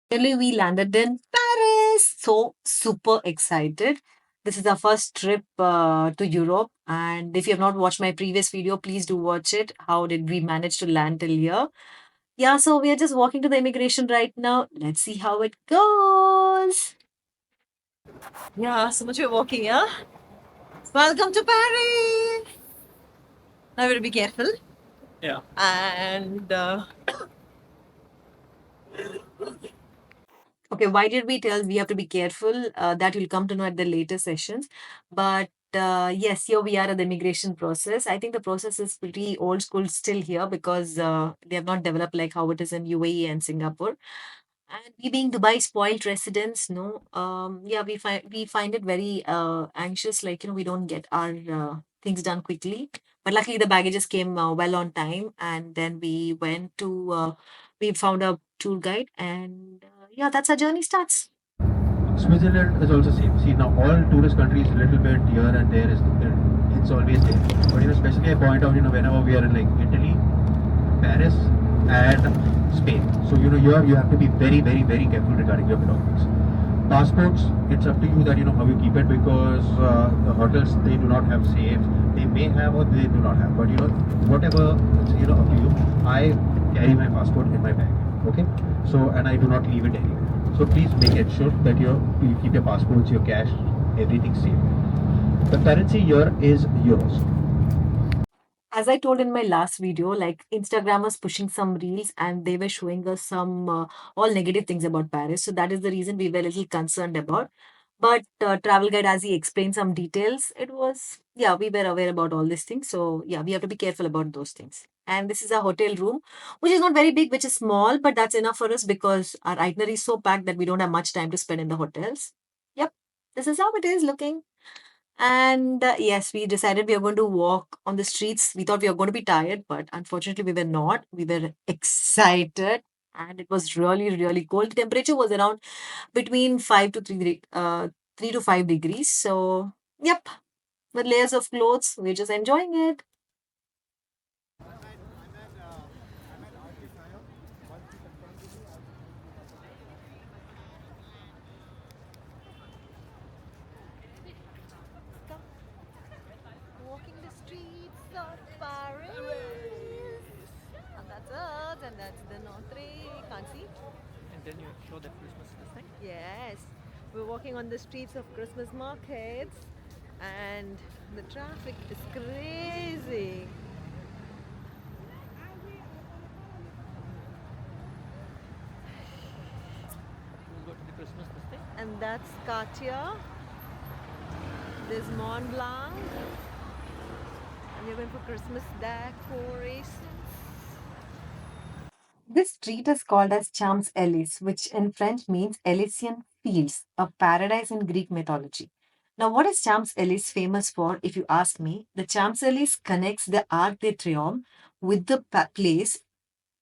Finally, we landed in Paris. So super excited. This is our first trip to Europe. And if you have not watched my previous video, please do watch it. How did we manage to land till here? Yeah, so we are just walking to the immigration right now. Let's see how it goes. Yeah, so much we're walking, yeah? Welcome to Paris. Now we'll be careful. Yeah. And okay, why did we tell we have to be careful? That you'll come to know at the later sessions. But yes, here we are at the immigration process. I think the process is pretty old school still here because they have not developed like how it is in UAE and Singapore. And we being Dubai spoiled residents, no, yeah, we find it very anxious. Like we don't get our things done quickly. But luckily, the baggages came well on time, and then we went to we found a tour guide, and yeah, that's our journey starts. Switzerland is also same. See now all tourist countries little bit here and there is it's always there. But especially I point out whenever we are in like Italy, Paris and Spain. So you have to be very careful regarding your belongings. Passports, it's up to you that how you keep it because the hotels they do not have safe. They may have or they do not have. But whatever it's up to you. I carry my passport in my bag. Okay. So and I do not leave it anywhere. So please make it sure that you keep your passports, your cash, everything safe. The currency here is euros. As I told in my last video, like Instagram was pushing some reels and they were showing us some all negative things about Paris. So that is the reason we were a little concerned about. But travel guide, as he explained some details, it was yeah, we were aware about all these things. So yeah, we have to be careful about those things. And this is a hotel room, which is not very big, which is small, but that's enough for us because our itinerary is so packed that we don't have much time to spend in the hotels. Yep, this is how it is looking. And yes, we decided we are going to walk on the streets. We thought we were going to be tired, but unfortunately, we were not. We were excited, and it was really cold. The temperature was around between 3 to 5 degrees. So, yep, with layers of clothes, we're just enjoying it. Walking the streets of Paris. And that's us, and that's the Notre. Can't see? And then you show that Christmas thing. Yes, we're walking on the streets of Christmas markets, and the traffic is crazy. We'll go to the Christmas thing. And that's Cartier. There's Mont Blanc, and we're going for Christmas decorations. This street is called as Champs Elysees, which in French means Elysian Fields, a paradise in Greek mythology. Now, what is Champs Elysees famous for, if you ask me? The Champs Elysees connects the Arc de Triomphe with the place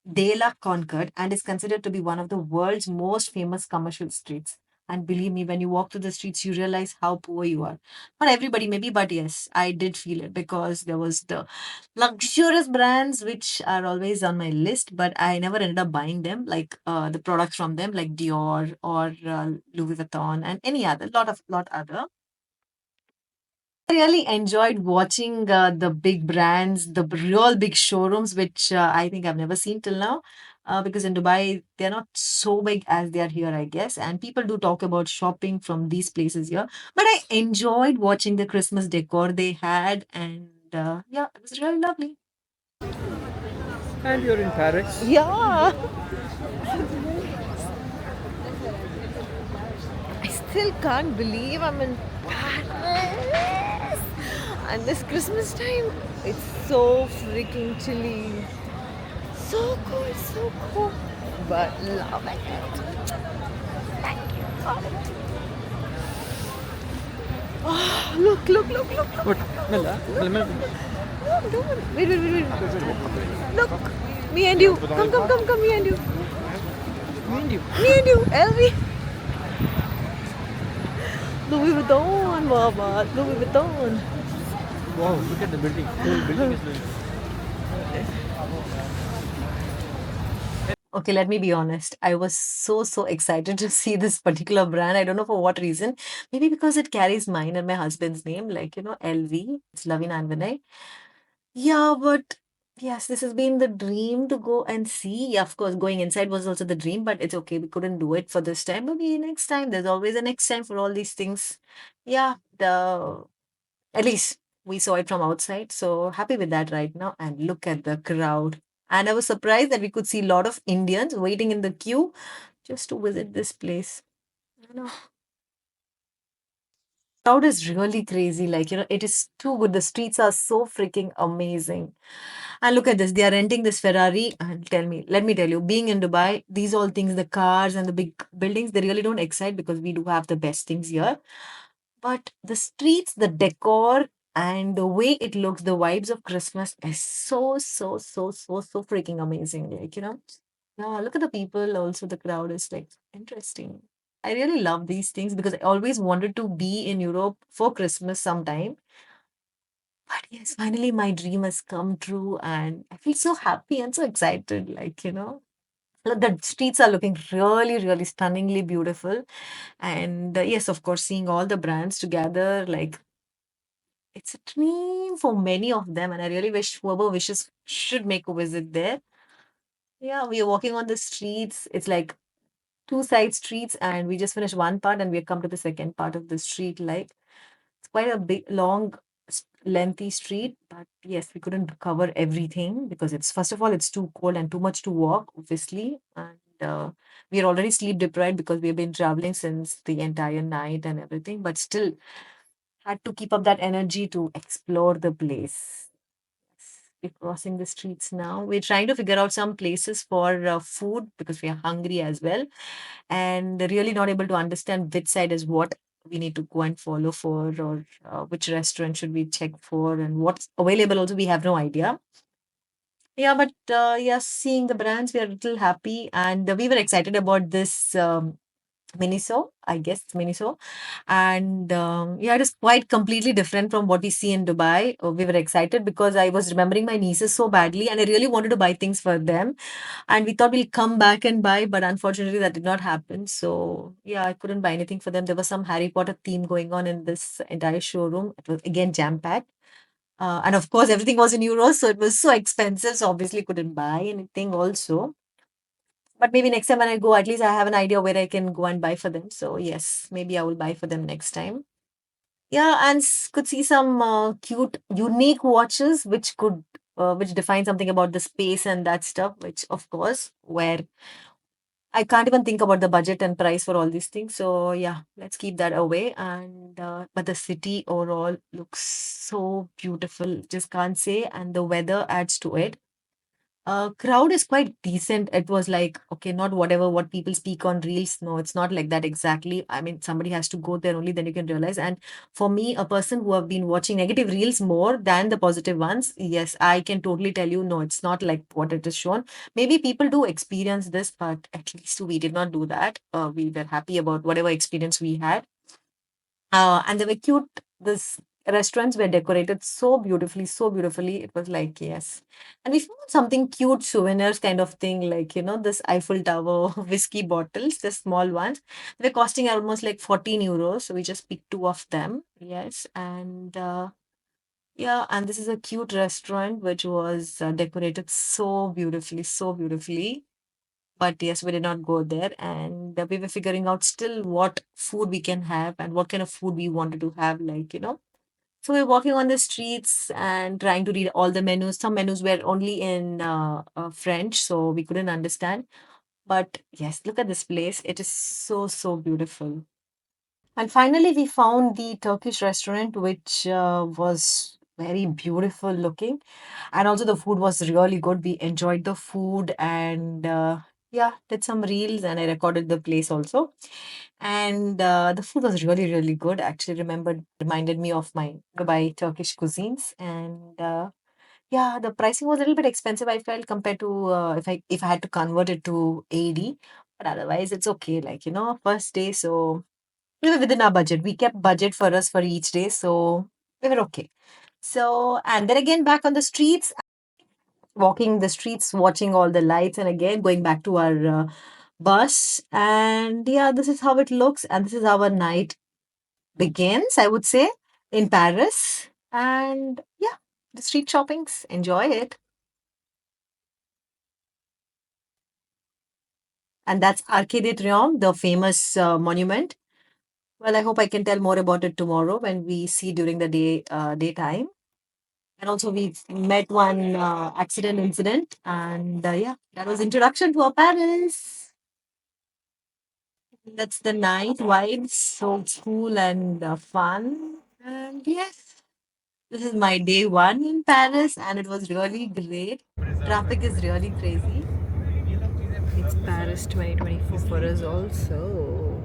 De La Concorde and is considered to be one of the world's most famous commercial streets. And believe me, when you walk through the streets, you realize how poor you are. Not everybody, maybe, but yes, I did feel it because there was the luxurious brands which are always on my list, but I never ended up buying them, like the products from them, like Dior or Louis Vuitton and any other, lot other. I really enjoyed watching the big brands, the real big showrooms, which I think I've never seen till now. Because in Dubai, they're not so big as they are here, I guess. And people do talk about shopping from these places here. But I enjoyed watching the Christmas decor they had. And yeah, it was really lovely. And you're in Paris. Yeah. I still can't believe I'm in Paris. And this Christmas time, it's so freaking chilly. So cool, so cool. But love it. Thank you for it. Oh, look. What? Mela? Look, don't. Wait. Look. Me and you. Come, me and you. Me and you. Elvi. Louis Vuitton, Baba. Louis Vuitton. Wow, look at the building. The whole building is doing. Okay, let me be honest. I was so excited to see this particular brand. I don't know for what reason. Maybe because it carries mine and my husband's name, like, LV. It's Lavina and Vinay. Yeah, but yes, this has been the dream to go and see. Yeah, of course, going inside was also the dream, but it's okay. We couldn't do it for this time. Maybe next time. There's always a next time for all these things. Yeah, the at least we saw it from outside. So happy with that right now. And look at the crowd. And I was surprised that we could see a lot of Indians waiting in the queue just to visit this place. I know. Crowd is really crazy. Like, it is too good. The streets are so freaking amazing. And look at this. They are renting this Ferrari. And let me tell you, being in Dubai, these all things, the cars and the big buildings, they really don't excite because we do have the best things here. But the streets, the decor, and the way it looks, the vibes of Christmas is so freaking amazing. Like, yeah, look at the people. Also, the crowd is like interesting. I really love these things because I always wanted to be in Europe for Christmas sometime. But yes, finally my dream has come true and I feel so happy and so excited. Like, look, the streets are looking really stunningly beautiful. And yes, of course, seeing all the brands together, like, it's a dream for many of them. And I really wish whoever wishes should make a visit there. Yeah, we are walking on the streets. It's like two side streets, and we just finished one part and we have come to the second part of the street. Like, it's quite a big, long, lengthy street, but yes, we couldn't cover everything because it's first of all, it's too cold and too much to walk, obviously. And we are already sleep deprived because we've been traveling since the entire night and everything, but still had to keep up that energy to explore the place. We're crossing the streets now. We're trying to figure out some places for food because we are hungry as well, and really not able to understand which side is what we need to go and follow for, or which restaurant should we check for, and what's available. Also, we have no idea. Yeah, but yeah, seeing the brands, we are a little happy, and we were excited about this. Miniso, I guess it's Miniso. And yeah, it is quite completely different from what we see in Dubai. We were excited because I was remembering my nieces so badly and I really wanted to buy things for them. And we thought we'll come back and buy, but unfortunately that did not happen. So yeah, I couldn't buy anything for them. There was some Harry Potter theme going on in this entire showroom. It was again jam-packed. And of course, everything was in euros, so it was so expensive. So obviously, couldn't buy anything also. But maybe next time when I go, at least I have an idea where I can go and buy for them. So yes, maybe I will buy for them next time. Yeah, and could see some cute, unique watches, which define something about the space and that stuff. Which, of course, where I can't even think about the budget and price for all these things. So yeah, let's keep that away. And but the city overall looks so beautiful. Just can't say, and the weather adds to it. Crowd is quite decent. It was like, okay, not whatever what people speak on reels. No, it's not like that exactly. I mean, somebody has to go there only, then you can realize. And for me, a person who have been watching negative reels more than the positive ones, yes, I can totally tell you, no, it's not like what it is shown. Maybe people do experience this, but at least we did not do that. We were happy about whatever experience we had. And they were cute. This restaurants were decorated so beautifully, so beautifully. It was like, yes. And we found something cute, souvenirs kind of thing, like, this Eiffel Tower whiskey bottles, the small ones. They're costing almost like 14 euros. So we just picked two of them. Yes. And yeah, and this is a cute restaurant which was decorated so beautifully, so beautifully. But yes, we did not go there. And we were figuring out still what food we can have and what kind of food we wanted to have, like. So we're walking on the streets and trying to read all the menus. Some menus were only in French, so we couldn't understand. But yes, look at this place. It is so beautiful. And finally, we found the Turkish restaurant, which was very beautiful looking. And also, the food was really good. We enjoyed the food and yeah, did some reels and I recorded the place also. And the food was really good. Actually, reminded me of my Dubai Turkish cuisines. And yeah, the pricing was a little bit expensive, I felt, compared to if I had to convert it to AD. But otherwise, it's okay. Like, first day, so we were within our budget. We kept budget for us for each day, so we were okay. So, and then again, back on the streets. walking the streets, watching all the lights, and again going back to our bus. And yeah, this is how it looks, and this is how our night begins, I would say, in Paris. And yeah, the street shoppings, enjoy it. And that's Arc de Triomphe, the famous monument. Well, I hope I can tell more about it tomorrow when we see during the daytime. And also, we met one accident incident, and yeah, that was introduction to our Paris. That's the night vibes, so it's cool and fun. And yes, this is my day one in Paris, and it was really great. Traffic is really crazy. It's Paris 2024 for us also.